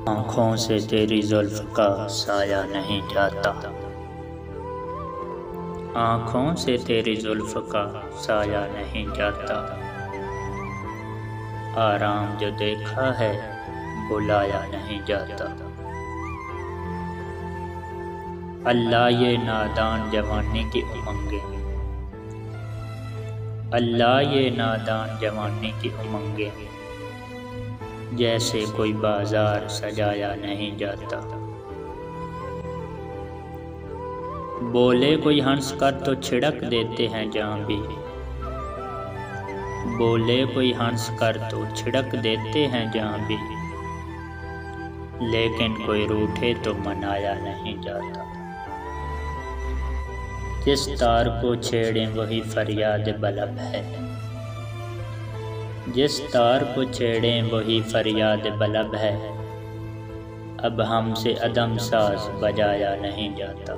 आँखों से तेरी जुल्फ़ का साया नहीं जाता। आँखों से तेरी जुल्फ़ का साया नहीं जाता। आराम जो देखा है बुलाया नहीं जाता। अल्लाह ये नादान जवानी की उमंगे, अल्लाह ये नादान जवानी की उमंगे, जैसे कोई बाजार सजाया नहीं जाता। बोले कोई हंस कर तो छिड़क देते हैं जहाँ भी, बोले कोई हंस कर तो छिड़क देते हैं जहाँ भी, लेकिन कोई रूठे तो मनाया नहीं जाता। जिस तार को छेड़े वही फरियाद बलब है, जिस तार को छेड़े वही फरियाद बलब है, अब हमसे अदम साज बजाया नहीं जाता।